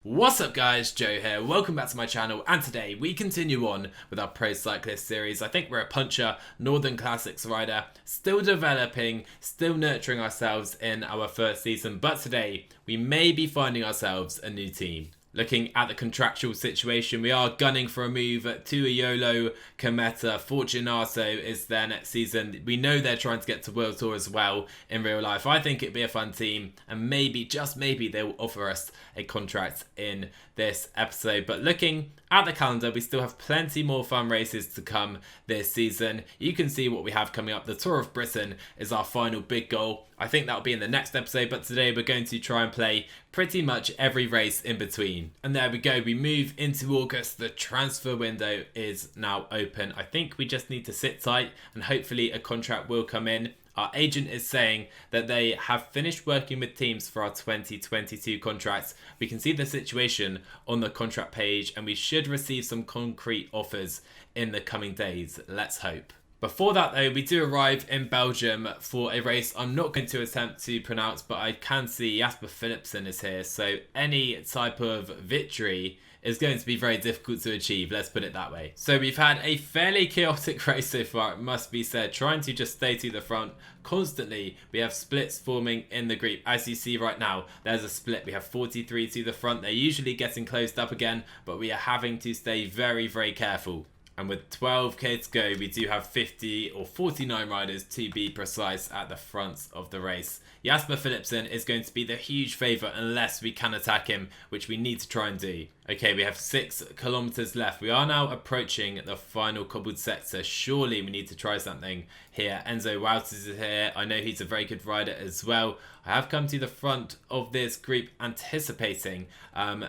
What's up guys, Joe here, welcome back to my channel, and today we continue on with our Pro Cyclist series. I think we're a puncher, Northern Classics rider, still developing, still nurturing ourselves in our first season, but today we may be finding ourselves a new team. Looking at the contractual situation, we are gunning for a move to a YOLO. Kometa, Fortunato is there next season. We know they're trying to get to World Tour as well in real life. I think it'd be a fun team, and maybe, just maybe, they will offer us a contract in this episode. But looking at the calendar, we still have plenty more fun races to come this season. You can see what we have coming up. The Tour of Britain is our final big goal. I think that'll be in the next episode, but today we're going to try and play pretty much every race in between. And there we go, we move into August. The transfer window is now open. I think we just need to sit tight and hopefully a contract will come in. Our agent is saying that they have finished working with teams for our 2022 contracts. We can see the situation on the contract page and we should receive some concrete offers in the coming days. Let's hope. Before that though, we do arrive in Belgium for a race I'm not going to attempt to pronounce, but I can see Jasper Philipsen is here, so any type of victory is going to be very difficult to achieve, let's put it that way. So we've had a fairly chaotic race so far, it must be said, trying to just stay to the front constantly. We have splits forming in the group. As you see right now, there's a split. We have 43 to the front. They're usually getting closed up again, but we are having to stay very, very careful. And with 12k to go, we do have 50 or 49 riders to be precise at the front of the race. Jasper Philipsen is going to be the huge favourite unless we can attack him, which we need to try and do. Okay, we have 6 kilometers left. We are now approaching the final cobbled sector. Surely we need to try something here. Enzo Wouters is here. I know he's a very good rider as well. I have come to the front of this group anticipating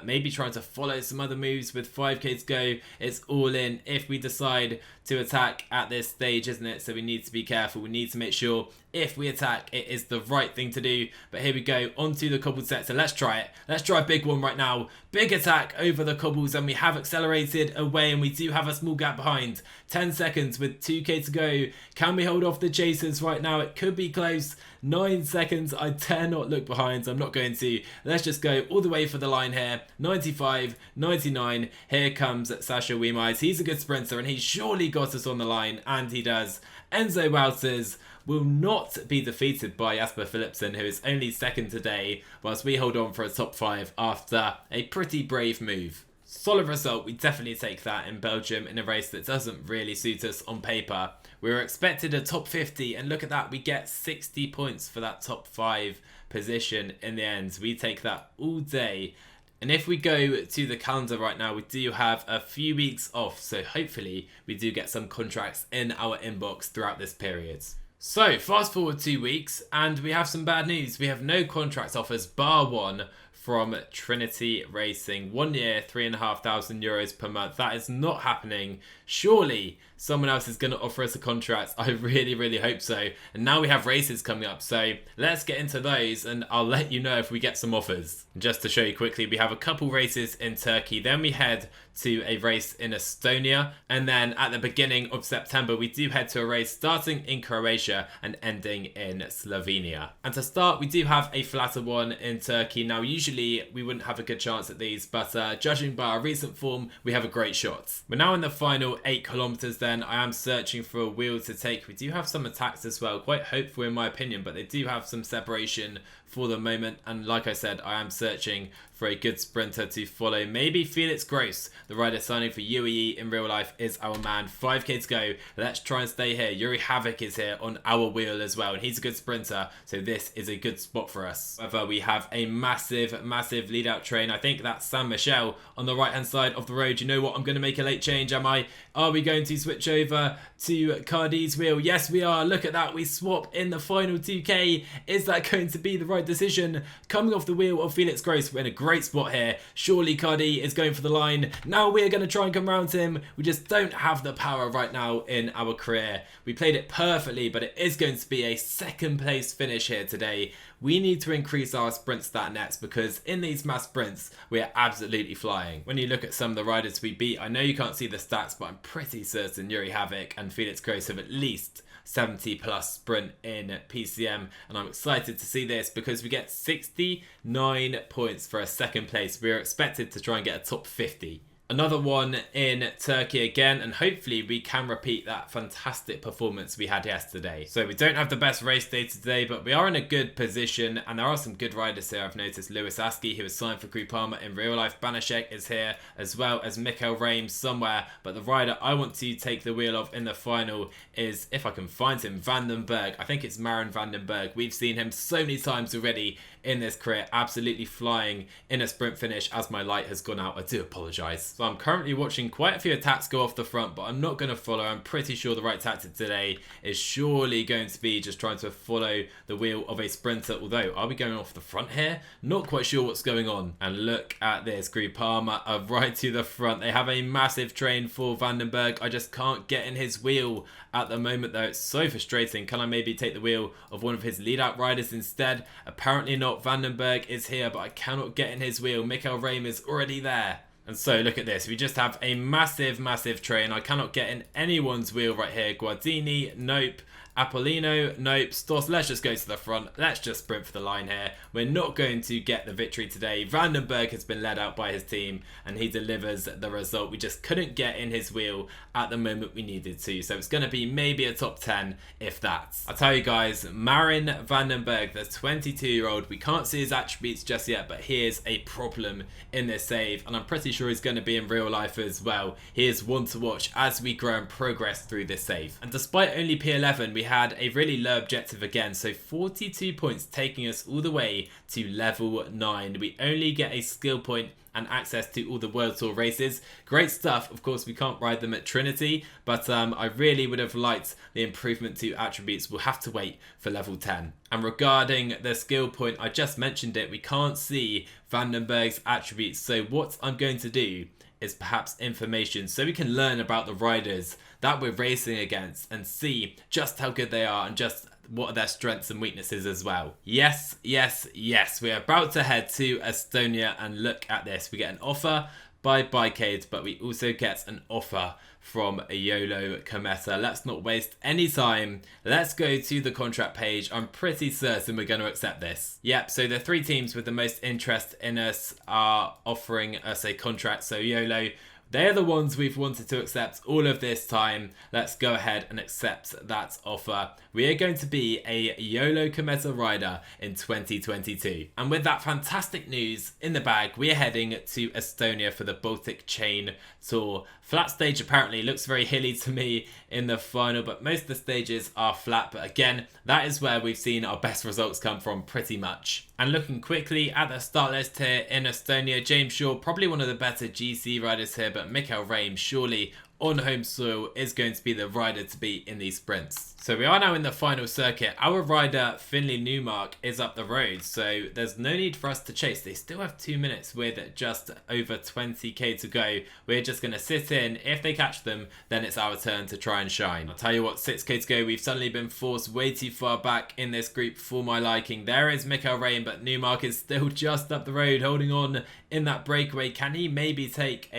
maybe trying to follow some other moves with 5k to go. It's all in if we decide to attack at this stage, isn't it? So we need to be careful. We need to make sure if we attack, it is the right thing to do. But here we go, onto the cobbled sector. Let's try it. Let's try a big one right now. Big attack over the cobbles, and we have accelerated away, and we do have a small gap behind. 10 seconds with 2k to go. Can we hold off the chasers right now? It could be close. 9 seconds. I dare not look behind, so I'm not going to. Let's just go all the way for the line here. 95, 99. Here comes Sasha Weemeyes. He's a good sprinter, and he's surely got us on the line, and he does. Enzo Wouters will not be defeated by Jasper Philipsen, who is only second today, whilst we hold on for a top 5 after a pretty brave move. Solid result, we definitely take that in Belgium in a race that doesn't really suit us on paper. We were expected a top 50, and look at that, we get 60 points for that top 5 position in the end. We take that all day. And if we go to the calendar right now, we do have a few weeks off, so hopefully we do get some contracts in our inbox throughout this period. So fast forward 2 weeks and we have some bad news. We have no contract offers bar one from Trinity Racing. 1 year, €3,500 per month. That is not happening. Surely someone else is going to offer us a contract. I really, really hope so. And now we have races coming up. So let's get into those and I'll let you know if we get some offers. Just to show you quickly, we have a couple races in Turkey. Then we head to a race in Estonia. And then at the beginning of September, we do head to a race starting in Croatia and ending in Slovenia. And to start, we do have a flatter one in Turkey. Now, usually we wouldn't have a good chance at these, but judging by our recent form, we have a great shot. We're now in the final 8 kilometers then. I am searching for a wheel to take. We do have some attacks as well, quite hopeful in my opinion, but they do have some separation for the moment. And like I said, I am searching for a good sprinter to follow. Maybe Felix Gross, the rider signing for UAE in real life, is our man. 5k to go. Let's try and stay here. Yuri Havoc is here on our wheel as well, and he's a good sprinter, so this is a good spot for us. However, we have a massive, massive lead out train. I think that's San Michel on the right hand side of the road. You know what? I'm going to make a late change, am I? Are we going to switch over to Cardi's wheel? Yes, we are. Look at that. We swap in the final 2k. Is that going to be the right decision? Coming off the wheel of Felix Gross, we're in a great spot here. Surely Cardi is going for the line. Now we're going to try and come around him. We just don't have the power right now in our career. We played it perfectly, but it is going to be a second place finish here today. We need to increase our sprint stat nets because in these mass sprints, we are absolutely flying. When you look at some of the riders we beat, I know you can't see the stats, but I'm pretty certain Yuri Havoc and Felix Gross have at least 70 plus sprint in PCM, and I'm excited to see this because we get 69 points for a second place. We are expected to try and get a top 50. Another one in Turkey again, and hopefully we can repeat that fantastic performance we had yesterday. So we don't have the best race day today, but we are in a good position, and there are some good riders here. I've noticed Lewis Askey, who is signed for Groupama in real life. Banashek is here, as well as Mikhail Reim somewhere, but the rider I want to take the wheel of in the final is, if I can find him, Vandenberg. I think it's Marin Vandenberg. We've seen him so many times already in this career, absolutely flying in a sprint finish. As my light has gone out, I do apologise. So I'm currently watching quite a few attacks go off the front, but I'm not going to follow. I'm pretty sure the right tactic today is surely going to be just trying to follow the wheel of a sprinter. Although, are we going off the front here? Not quite sure what's going on. And look at this, Groupama are right to the front. They have a massive train for Vandenberg. I just can't get in his wheel at the moment though. It's so frustrating. Can I maybe take the wheel of one of his lead out riders instead? Apparently not. Vandenberg is here, but I cannot get in his wheel. Mikhail Reim is already there. And so look at this, we just have a massive train. I cannot get in anyone's wheel right here. Guardini, nope. Apollino, nope. Stoss, let's just go to the front. Let's just sprint for the line here. We're not going to get the victory today. Vandenberg has been led out by his team, and he delivers the result. We just couldn't get in his wheel at the moment we needed to. So it's going to be maybe a top 10, if that. I'll tell you guys, Marin Vandenberg, the 22-year-old, we can't see his attributes just yet, but he is a problem in this save, and I'm pretty sure he's going to be in real life as well. He is one to watch as we grow and progress through this save. And despite only P11, we had a really low objective again, so 42 points taking us all the way to level 9. We only get a skill point and access to all the World Tour races. Great stuff. Of course, we can't ride them at Trinity, but I really would have liked the improvement to attributes. We'll have to wait for level 10. And regarding the skill point, I just mentioned it, we can't see Vandenberg's attributes, so what I'm going to do is perhaps information so we can learn about the riders that we're racing against and see just how good they are and just what are their strengths and weaknesses as well. Yes, we're about to head to Estonia, and look at this. We get an offer by Bikeade, but we also get an offer from YOLO Kometa. Let's not waste any time. Let's go to the contract page. I'm pretty certain we're going to accept this. Yep, so the 3 teams with the most interest in us are offering us a contract. So YOLO, they're the ones we've wanted to accept all of this time. Let's go ahead and accept that offer. We are going to be a YOLO Kometa rider in 2022. And with that fantastic news in the bag, we are heading to Estonia for the Baltic Chain Tour. Flat stage apparently looks very hilly to me in the final, but most of the stages are flat. But again, that is where we've seen our best results come from pretty much. And looking quickly at the start list here in Estonia, James Shaw, probably one of the better GC riders here, but Mikhail Reim surely on home soil is going to be the rider to beat in these sprints. So we are now in the final circuit. Our rider Finley Newmark is up the road, so there's no need for us to chase. They still have 2 minutes with just over 20k to go. We're just going to sit in. If they catch them, then it's our turn to try and shine. I'll tell you what, 6k to go. We've suddenly been forced way too far back in this group for my liking. There is Mikhail Reim, but Newmark is still just up the road, holding on in that breakaway. Can he maybe take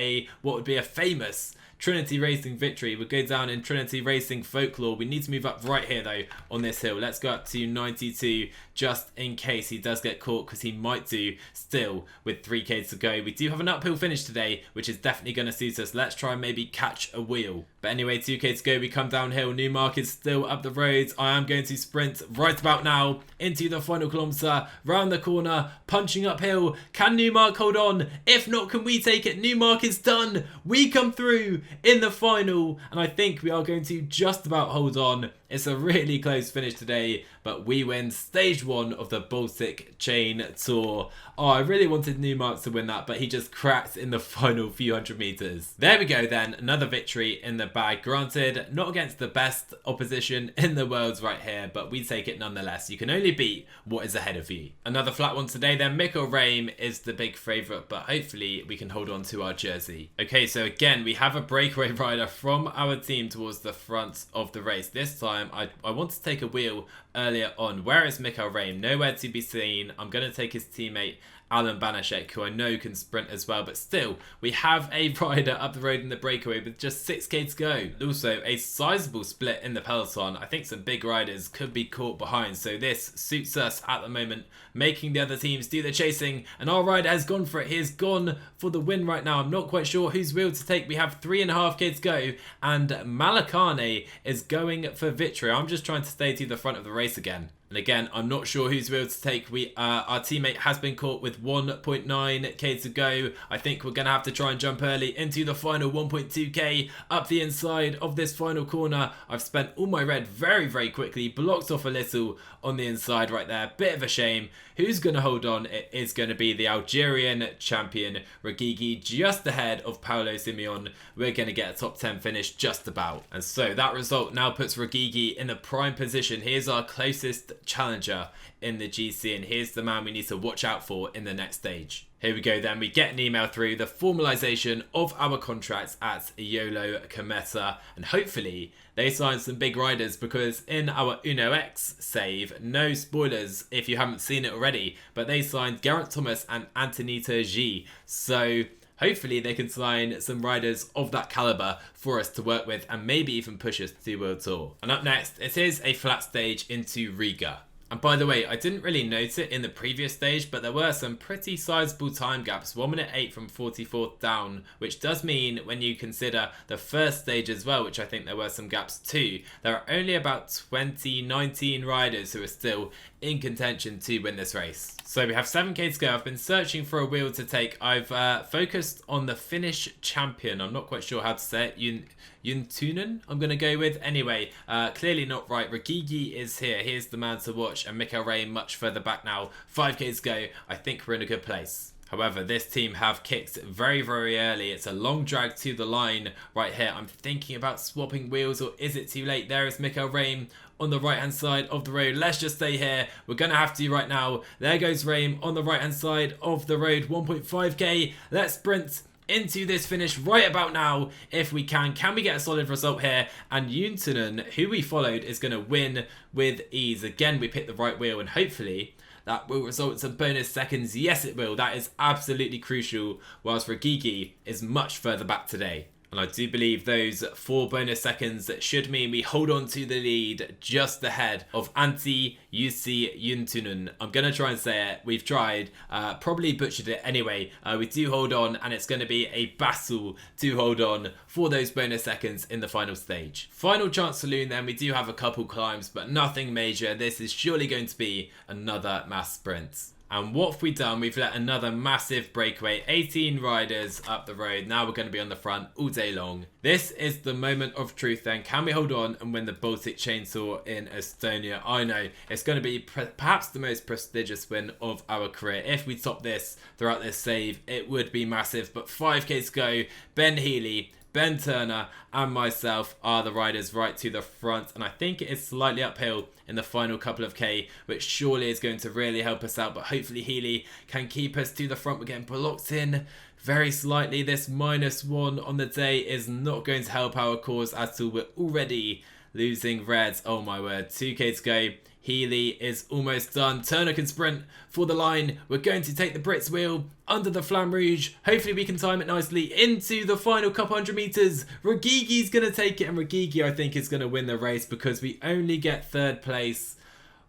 what would be a famous Trinity Racing victory? Would go down in Trinity Racing folklore. We need to move up right here though on this hill. Let's go up to 92 just in case he does get caught, because he might do still with 3k to go. We do have an uphill finish today, which is definitely going to suit us. Let's try and maybe catch a wheel. But anyway, 2k to go. We come downhill. Newmark is still up the road. I am going to sprint right about now into the final kilometre, round the corner, punching uphill. Can Newmark hold on? If not, can we take it? Newmark is done. We come through in the final, and I think we are going to just about hold on. It's a really close finish today, but we win stage 1 of the Baltic Chain Tour. Oh, I really wanted Newmark to win that, but he just cracked in the final few hundred meters. There we go then, another victory in the bag. Granted, not against the best opposition in the world right here, but we take it nonetheless. You can only beat what is ahead of you. Another flat one today then. Mikhail Reim is the big favourite, but hopefully we can hold on to our jersey. Okay, so again, we have a breakaway rider from our team towards the front of the race. This time, I want to take a wheel earlier on. Where is Mikhail Reim? Nowhere to be seen. I'm going to take his teammate Alan Banashek, who I know can sprint as well, but still, we have a rider up the road in the breakaway with just 6k to go. Also, a sizable split in the peloton. I think some big riders could be caught behind, so this suits us at the moment, making the other teams do the chasing, and our rider has gone for it. He has gone for the win right now. I'm not quite sure whose wheel to take. We have 3.5k to go, and Malakane is going for victory. I'm just trying to stay to the front of the race again. And again, I'm not sure who's wheel to take. Our teammate has been caught with 1.9k to go. I think we're going to have to try and jump early into the final 1.2k up the inside of this final corner. I've spent all my red very, very quickly, blocked off a little on the inside right there. Bit of a shame. Who's going to hold on? It is going to be the Algerian champion, Regigi, just ahead of Paulo Simeon. We're going to get a top 10 finish just about. And so that result now puts Regigi in a prime position. Here's our closest challenger in the GC, and here's the man we need to watch out for in the next stage. Here we go then, we get an email through, the formalisation of our contracts at YOLO Cometa, and hopefully they sign some big riders, because in our Uno X save, no spoilers if you haven't seen it already, but they signed Geraint Thomas and Antonita G, so hopefully they can sign some riders of that calibre for us to work with and maybe even push us to World Tour. And up next, it is a flat stage into Riga. And by the way, I didn't really note it in the previous stage, but there were some pretty sizable time gaps, 1 minute 8 from 44th down, which does mean when you consider the first stage as well, which I think there were some gaps too, there are only about 19 riders who are still in contention to win this race. So we have 7k to go. I've been searching for a wheel to take. I've focused on the Finnish champion. I'm not quite sure how to say it. Juntunen, I'm going to go with. Anyway, clearly not right. Regigi is here. Here's the man to watch. And Mikael Ray much further back now. 5k to go. I think we're in a good place. However, this team have kicked very, very early. It's a long drag to the line right here. I'm thinking about swapping wheels, or is it too late? There is Mikael Ray on the right hand side of the road. Let's just stay here. We're going to have to right now. There goes Rame on the right hand side of the road. 1.5k. Let's sprint into this finish right about now if we can. Can we get a solid result here? And Juntunen, who we followed, is going to win with ease. Again, we picked the right wheel, and hopefully that will result in some bonus seconds. Yes, it will. That is absolutely crucial, whilst Regigi is much further back today. And I do believe those 4 bonus seconds should mean we hold on to the lead just ahead of Antti Jussi Juntunen. I'm going to try and say it. We've tried. Probably butchered it anyway. We do hold on, and it's going to be a battle to hold on for those bonus seconds in the final stage. Final chance saloon then. We do have a couple climbs, but nothing major. This is surely going to be another mass sprint. And what have we done? We've let another massive breakaway, 18 riders up the road. Now we're going to be on the front all day long. This is the moment of truth then. Can we hold on and win the Baltic Chainsaw in Estonia? I know it's going to be perhaps the most prestigious win of our career. If we top this throughout this save, it would be massive. But 5k to go. Ben Healy, Ben Turner and myself are the riders right to the front, and I think it is slightly uphill in the final couple of k, which surely is going to really help us out, but hopefully Healy can keep us to the front. We're getting blocked in very slightly. This -1 on the day is not going to help our cause at all. We're already losing reds. Oh my word, 2k to go. Healy is almost done. Turner can sprint for the line. We're going to take the Brits wheel under the Flamme Rouge. Hopefully we can time it nicely into the final couple hundred meters. Regigi's going to take it, and Regigi I think is going to win the race because we only get 3rd place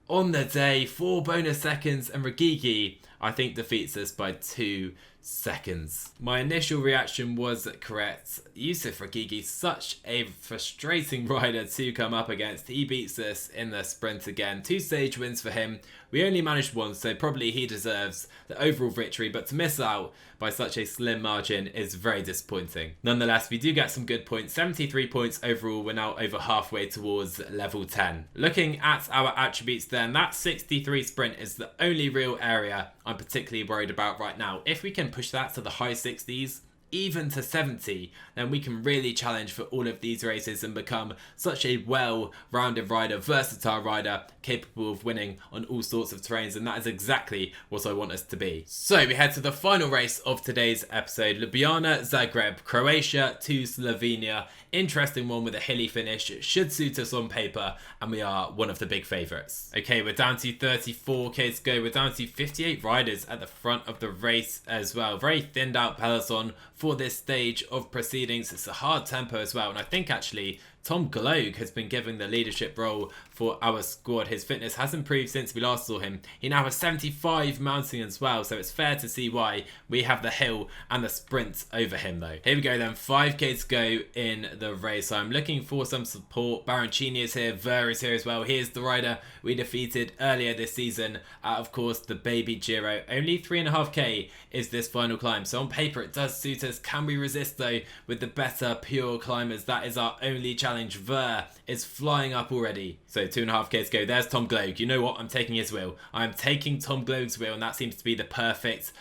on the day. 4 bonus seconds, and Regigi I think defeats us by 2 seconds. My initial reaction was correct. Yusuf Regigi, such a frustrating rider to come up against. He beats us in the sprint again. 2 stage wins for him. We only managed 1, so probably he deserves the overall victory, but to miss out by such a slim margin is very disappointing. Nonetheless, we do get some good points. 73 points overall. We're now over halfway towards level 10. Looking at our attributes then, that 63 sprint is the only real area I'm particularly worried about right now. If we can push that to the high 60s, even to 70, then we can really challenge for all of these races and become such a well-rounded rider, versatile rider, capable of winning on all sorts of terrains, and that is exactly what I want us to be. So we head to the final race of today's episode, Ljubljana Zagreb, Croatia to Slovenia. Interesting one with a hilly finish, should suit us on paper, and we are one of the big favourites. Okay, we're down to 34k to go, we're down to 58 riders at the front of the race as well. Very thinned out peloton for this stage of proceedings. It's a hard tempo as well, and I think actually Tom Gloag has been given the leadership role for our squad. His fitness has improved since we last saw him. He now has 75 mounting as well, so it's fair to see why we have the hill and the sprint over him though. Here we go then, 5k to go in the race. So I'm looking for some support. Baroncini is here, Ver is here as well. Here's the rider we defeated earlier this season at, of course, the Baby Giro. Only 3.5k is this final climb, so on paper it does suit us. Can we resist though with the better pure climbers? That is our only challenge. Ver is flying up already. So 2.5k to go. There's Tom Gloag. You know what? I'm taking his wheel. I'm taking Tom Gloag's wheel, and that seems to be the perfect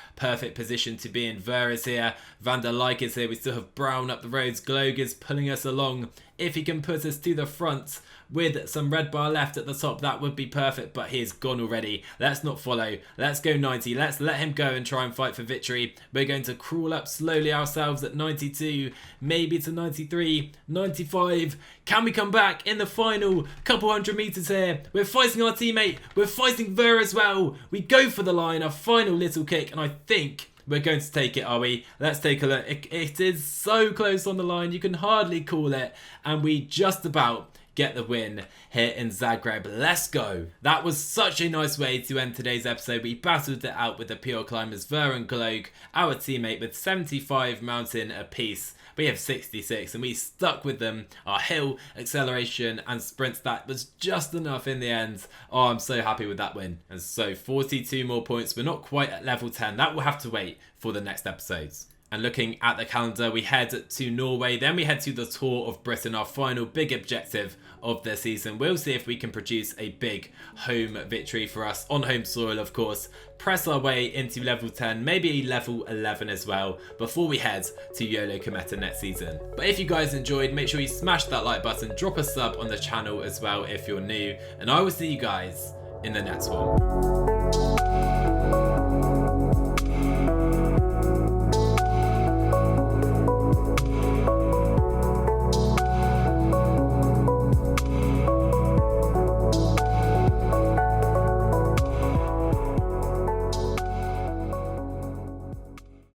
position to be in. Ver is here. Van der Leek is here. We still have Brown up the roads. Gloag is pulling us along. If he can put us to the front with some red bar left at the top, that would be perfect, but he's gone already. Let's not follow. Let's go 90. Let's let him go and try and fight for victory. We're going to crawl up slowly ourselves at 92, maybe to 93, 95. Can we come back in the final couple hundred meters here? We're fighting our teammate. We're fighting Ver as well. We go for the line, a final little kick, and I think we're going to take it, are we? Let's take a look. It is so close on the line, you can hardly call it, and we just about get the win here in Zagreb. Let's go. That was such a nice way to end today's episode. We battled it out with the pure climbers, Ver and Gloag, our teammate, with 75 mountain apiece. We have 66, and we stuck with them. Our hill, acceleration, and sprints, that was just enough in the end. Oh, I'm so happy with that win. And so 42 more points. We're not quite at level 10. That will have to wait for the next episodes. And looking at the calendar, we head to Norway, then we head to the Tour of Britain, our final big objective of the season. We'll see if we can produce a big home victory for us, on home soil of course, press our way into level 10, maybe level 11 as well, before we head to YOLO Kometa next season. But if you guys enjoyed, make sure you smash that like button, drop a sub on the channel as well if you're new, and I will see you guys in the next one.